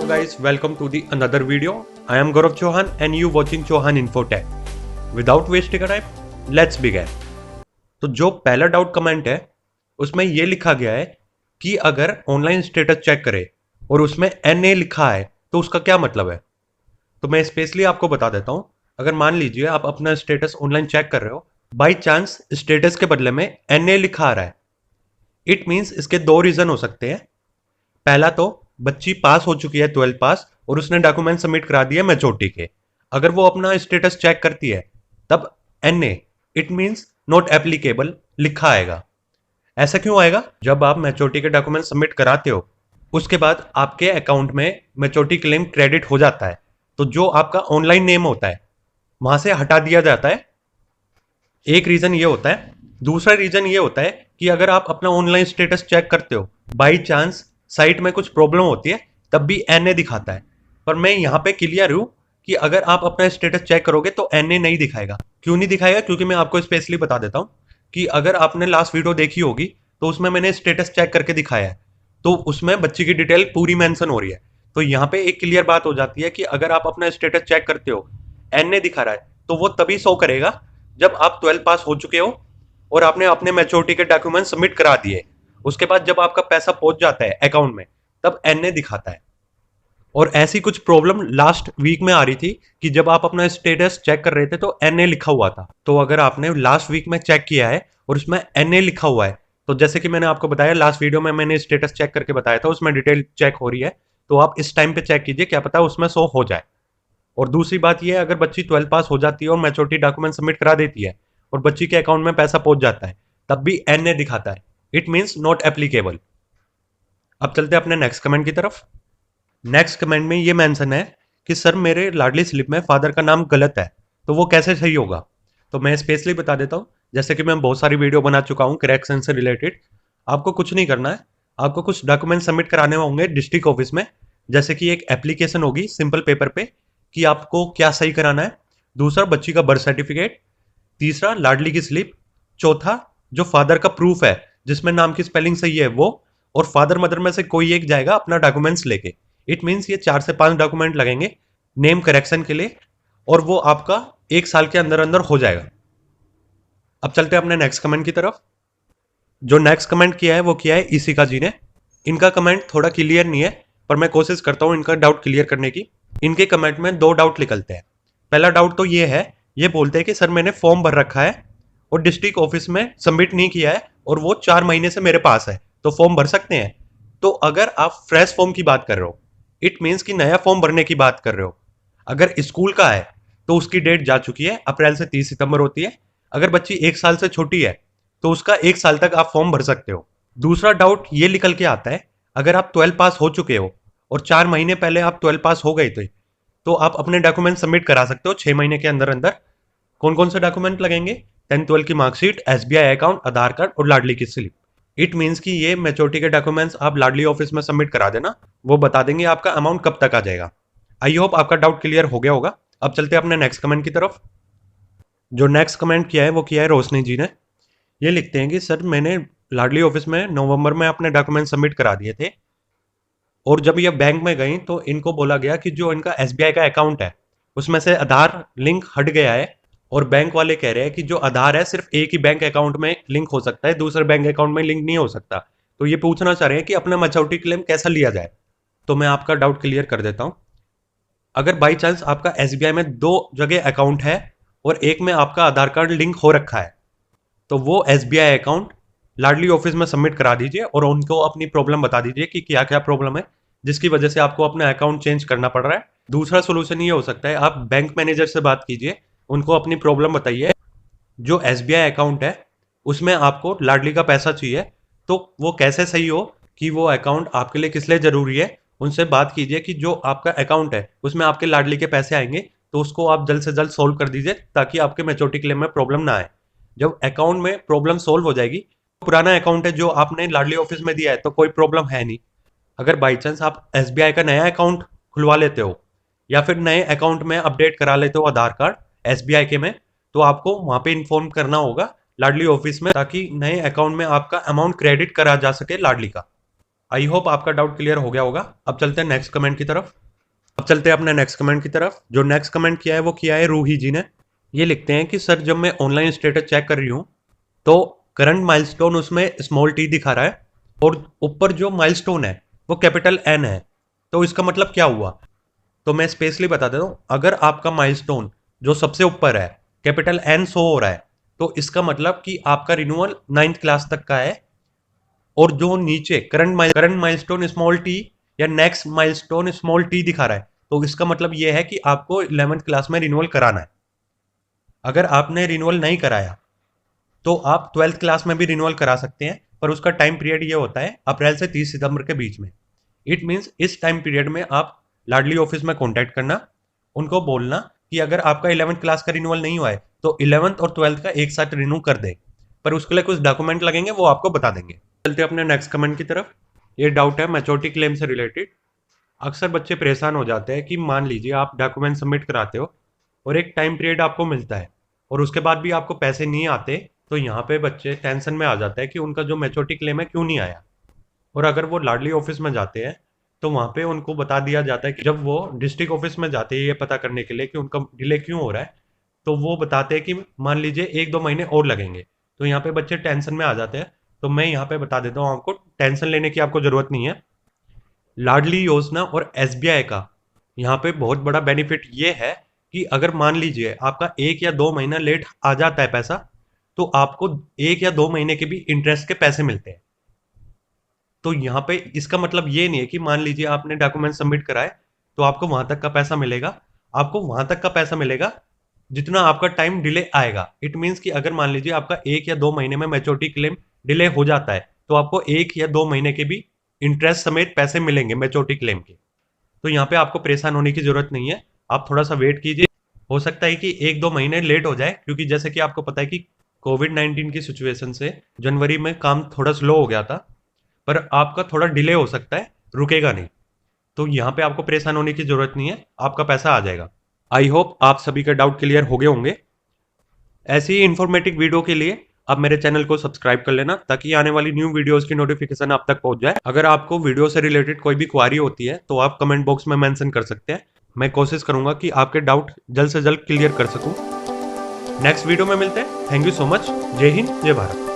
So guys, welcome to the another video. I am Gaurav Chauhan and you watching Chauhan Infotech. Without wasting a time, let's begin. तो जो पहला doubt comment है उसमें ये लिखा गया है कि अगर ऑनलाइन स्टेटस चेक करे और उसमें NA लिखा है तो उसका क्या मतलब है। तो मैं स्पेशली आपको बता देता हूँ। अगर मान लीजिए आप अपना स्टेटस ऑनलाइन चेक कर रहे हो, बाई चांस स्टेटस के बदले में NA लिखा आ रहा है, इट मीन्स इसके दो रीजन हो सकते हैं। पहला तो बच्ची पास हो चुकी है 12 पास और उसने डॉक्यूमेंट सबमिट करा दिए मैच्योरिटी के। अगर वो अपना स्टेटस चेक करती है तब NA it means not applicable लिखा आएगा। ऐसा क्यों आएगा? जब आप मैच्योरिटी के डॉक्यूमेंट सबमिट कराते हो उसके बाद आपके अकाउंट में मैच्योरिटी क्लेम क्रेडिट हो जाता है, तो जो आपका ऑनलाइन नेम होता है वहां से हटा दिया जाता है। एक रीजन ये होता है। दूसरा रीजन ये होता है कि अगर आप अपना ऑनलाइन स्टेटस चेक करते हो, बाई चांस साइट में कुछ प्रॉब्लम होती है तब भी NA दिखाता है। पर मैं यहाँ पे क्लियर हूँ कि अगर आप अपना स्टेटस चेक करोगे तो NA नहीं दिखाएगा। क्यों नहीं दिखाएगा? क्योंकि मैं आपको स्पेशली बता देता हूँ कि अगर आपने लास्ट वीडियो देखी होगी तो उसमें मैंने स्टेटस चेक करके दिखाया है, तो उसमें बच्ची की डिटेल पूरी मेंशन हो रही है। तो यहाँ पे एक क्लियर बात हो जाती है कि अगर आप अपना स्टेटस चेक करते हो, NA दिखा रहा है, तो वो तभी शो करेगा जब आप 12 पास हो चुके हो और आपने अपने मैच्योरिटी के डॉक्यूमेंट सबमिट करा दिए। उसके बाद जब आपका पैसा पहुंच जाता है अकाउंट में तब NA दिखाता है। और ऐसी कुछ प्रॉब्लम लास्ट वीक में आ रही थी कि जब आप अपना स्टेटस चेक कर रहे थे तो NA लिखा हुआ था। तो अगर आपने लास्ट वीक में चेक किया है और उसमें NA लिखा हुआ है, तो जैसे कि मैंने आपको बताया लास्ट वीडियो में मैंने स्टेटस चेक करके बताया था, उसमें डिटेल चेक हो रही है, तो आप इस टाइम पे चेक कीजिए, क्या पता उसमें शो हो जाए। और दूसरी बात यह है, अगर बच्ची 12 पास हो जाती है और मैच्योरिटी डॉक्यूमेंट सबमिट करा देती है और बच्ची के अकाउंट में पैसा पहुंच जाता है तब भी NA दिखाता है, इट मीन्स नॉट एप्लीकेबल। अब चलते हैं अपने नेक्स्ट कमेंट की तरफ। नेक्स्ट कमेंट में ये मेंशन है कि सर मेरे लाडली स्लिप में फादर का नाम गलत है, तो वो कैसे सही होगा। तो मैं स्पेशली बता देता हूँ, जैसे कि मैं बहुत सारी वीडियो बना चुका हूँ करेक्शन से रिलेटेड। आपको कुछ नहीं करना है, आपको कुछ डॉक्यूमेंट सबमिट कराने होंगे डिस्ट्रिक्ट ऑफिस में। जैसे कि एक एप्लीकेशन होगी सिंपल पेपर पे कि आपको क्या सही कराना है, दूसरा बच्ची का बर्थ सर्टिफिकेट, तीसरा लाडली की स्लिप, चौथा जो फादर का प्रूफ है जिसमें नाम की स्पेलिंग सही है वो, और फादर मदर में से कोई एक जाएगा अपना डॉक्यूमेंट्स लेके। इट मीन्स ये 4 से 5 डॉक्यूमेंट लगेंगे नेम करेक्शन के लिए, और वो आपका 1 साल के अंदर अंदर हो जाएगा। अब चलते हैं अपने नेक्स्ट कमेंट की तरफ। जो नेक्स्ट कमेंट किया है वो किया है ईशिका जी ने। इनका कमेंट थोड़ा क्लियर नहीं है, पर मैं कोशिश करता हूँ इनका डाउट क्लियर करने की। इनके कमेंट में 2 डाउट निकलते हैं। पहला डाउट तो ये है, ये बोलते हैं कि सर मैंने फॉर्म भर रखा है और डिस्ट्रिक्ट ऑफिस में सबमिट नहीं किया है और वो 4 महीने से मेरे पास है, तो फॉर्म भर सकते हैं। तो अगर आप फ्रेश फॉर्म की बात कर रहे हो, इट मीन्स कि नया फॉर्म भरने की बात कर रहे हो। अगर स्कूल का है तो उसकी डेट जा चुकी है, अप्रैल से 30 सितंबर होती है। अगर बच्ची 1 साल से छोटी है तो उसका 1 साल तक आप फॉर्म भर सकते हो। दूसरा डाउट ये निकल के आता है, अगर आप 12 पास हो चुके हो और 4 महीने पहले आप 12 पास हो गए थे, तो आप अपने डॉक्यूमेंट सबमिट करा सकते हो 6 महीने के अंदर अंदर। कौन कौन से डॉक्यूमेंट लगेंगे? 10th 12 की मार्कशीट, SBI अकाउंट, आधार कार्ड और लाडली की स्लिप। इट मीन्स कि ये मैच्योरिटी के डॉक्यूमेंट्स आप लाडली ऑफिस में सबमिट करा देना, वो बता देंगे आपका अमाउंट कब तक आ जाएगा। आई होप आपका डाउट क्लियर हो गया होगा। अब चलते हैं अपने नेक्स्ट कमेंट की तरफ। जो नेक्स्ट कमेंट किया है वो किया है रोशनी जी ने। ये लिखते हैं कि सर मैंने लाडली ऑफिस में नवंबर में अपने डॉक्यूमेंट सबमिट करा दिए थे और जब ये बैंक में गई तो इनको बोला गया कि जो इनका SBI का अकाउंट है उसमें से आधार लिंक हट गया है, और बैंक वाले कह रहे हैं कि जो आधार है सिर्फ एक ही बैंक अकाउंट में लिंक हो सकता है, दूसरे बैंक अकाउंट में लिंक नहीं हो सकता। तो ये पूछना चाह रहे हैं कि अपना मैच्योरिटी क्लेम कैसा लिया जाए। तो मैं आपका डाउट क्लियर कर देता हूँ। अगर बाई चांस आपका SBI में 2 जगह अकाउंट है और एक में आपका आधार कार्ड लिंक हो रखा है, तो वो SBI अकाउंट लाडली ऑफिस में सबमिट करा दीजिए और उनको अपनी प्रॉब्लम बता दीजिए कि क्या क्या प्रॉब्लम है जिसकी वजह से आपको अपना अकाउंट चेंज करना पड़ रहा है। दूसरा सोल्यूशन ये हो सकता है, आप बैंक मैनेजर से बात कीजिए, उनको अपनी प्रॉब्लम बताइए। जो SBI अकाउंट है उसमें आपको लाडली का पैसा चाहिए, तो वो कैसे सही हो कि वो अकाउंट आपके लिए किस लिए जरूरी है, उनसे बात कीजिए कि जो आपका अकाउंट है उसमें आपके लाडली के पैसे आएंगे, तो उसको आप जल्द से जल्द सोल्व कर दीजिए ताकि आपके मैच्योरिटी क्लेम में प्रॉब्लम ना आए। जब अकाउंट में प्रॉब्लम सोल्व हो जाएगी, पुराना अकाउंट है जो आपने लाडली ऑफिस में दिया है तो कोई प्रॉब्लम है नहीं। अगर बाई चांस आप SBI का नया अकाउंट खुलवा लेते हो या फिर नए अकाउंट में अपडेट करा लेते हो आधार कार्ड SBI के में, तो आपको वहां पे इन्फॉर्म करना होगा लाडली ऑफिस में, ताकि नए अकाउंट में आपका अमाउंट क्रेडिट करा जा सके लाडली का। आई होप आपका डाउट क्लियर हो गया होगा। अब चलते हैं नेक्स्ट कमेंट की तरफ। अपने नेक्स्ट कमेंट की तरफ। जो नेक्स्ट कमेंट किया है वो किया है रूही जी ने। ये लिखते हैं कि सर जब मैं ऑनलाइन स्टेटस चेक कर रही हूँ तो करंट माइलस्टोन उसमें स्मॉल टी दिखा रहा है और ऊपर जो माइलस्टोन है वो कैपिटल एन है। तो इसका मतलब क्या हुआ? तो मैं स्पेशली बता देता हूँ, अगर आपका माइलस्टोन जो सबसे ऊपर है कैपिटल एन शो हो रहा है तो इसका मतलब कि आपका रिन्यूअल 9th क्लास तक का है। और जो नीचे करंट माइलस्टोन स्मॉल टी या नेक्स्ट माइलस्टोन स्मॉल टी दिखा रहा है तो इसका मतलब यह है कि आपको 11th क्लास में रिन्यूअल कराना है। अगर आपने रिन्यूअल नहीं कराया तो आप 12th क्लास में भी रिन्यूअल करा सकते हैं, पर उसका टाइम पीरियड ये होता है अप्रैल से 30 सितंबर के बीच में। इट मीन्स इस टाइम पीरियड में आप लाडली ऑफिस में कॉन्टैक्ट करना, उनको बोलना कि अगर आपका 11th क्लास का रिन्यूअल नहीं हुआ है तो 11th और 12th का एक साथ रिन्यू कर दे, पर उसके लिए कुछ डॉक्यूमेंट लगेंगे, वो आपको बता देंगे। चलते अपने नेक्स्ट कमेंट की तरफ। ये डाउट है मैच्योरिटी क्लेम से रिलेटेड। अक्सर बच्चे परेशान हो जाते हैं कि मान लीजिए आप डॉक्यूमेंट सबमिट कराते हो और एक टाइम पीरियड आपको मिलता है और उसके बाद भी आपको पैसे नहीं आते, तो यहाँ पे बच्चे टेंशन में आ जाते हैं कि उनका जो मैच्योरिटी क्लेम है क्यों नहीं आया। और अगर वो लाडली ऑफिस में जाते हैं तो वहाँ पे उनको बता दिया जाता है कि जब वो डिस्ट्रिक्ट ऑफिस में जाते हैं ये पता करने के लिए कि उनका डिले क्यों हो रहा है, तो वो बताते हैं कि मान लीजिए 1-2 महीने और लगेंगे। तो यहाँ पे बच्चे टेंशन में आ जाते हैं। तो मैं यहाँ पे बता देता हूँ, आपको टेंशन लेने की आपको ज़रूरत नहीं है। लाडली योजना और एसबीआई का यहाँ पे बहुत बड़ा बेनिफिट ये है कि अगर मान लीजिए आपका 1 या 2 महीना लेट आ जाता है पैसा, तो आपको 1 या 2 महीने के भी इंटरेस्ट के पैसे मिलते हैं। तो यहाँ पे इसका मतलब ये नहीं है कि मान लीजिए आपने डॉक्यूमेंट सबमिट कराए तो आपको वहां तक का पैसा मिलेगा। आपको वहां तक का पैसा मिलेगा जितना आपका टाइम डिले आएगा। इट मीन्स कि अगर मान लीजिए आपका 1 या 2 महीने में मैच्योरिटी क्लेम डिले हो जाता है तो आपको 1 या 2 महीने के भी इंटरेस्ट समेत पैसे मिलेंगे मैच्योरिटी क्लेम के। तो यहाँ पे आपको परेशान होने की जरूरत नहीं है, आप थोड़ा सा वेट कीजिए। हो सकता है कि 1-2 महीने लेट हो जाए, क्योंकि जैसे कि आपको पता है कि कोविड-19 की सिचुएशन से जनवरी में काम थोड़ा स्लो हो गया था, पर आपका थोड़ा डिले हो सकता है, रुकेगा नहीं। तो यहाँ पे आपको परेशान होने की जरूरत नहीं है, आपका पैसा आ जाएगा। आई होप आप सभी के डाउट क्लियर हो गए होंगे। ऐसी ही इन्फॉर्मेटिव वीडियो के लिए आप मेरे चैनल को सब्सक्राइब कर लेना ताकि आने वाली न्यू वीडियोस की नोटिफिकेशन आप तक पहुंच जाए। अगर आपको वीडियो से रिलेटेड कोई भी क्वारी होती है तो आप कमेंट बॉक्स में मेंशन कर सकते हैं। मैं कोशिश करूंगा कि आपके डाउट जल्द से जल्द क्लियर कर सकूं। नेक्स्ट वीडियो में मिलते हैं। Thank you so much. जय हिंद, जय भारत।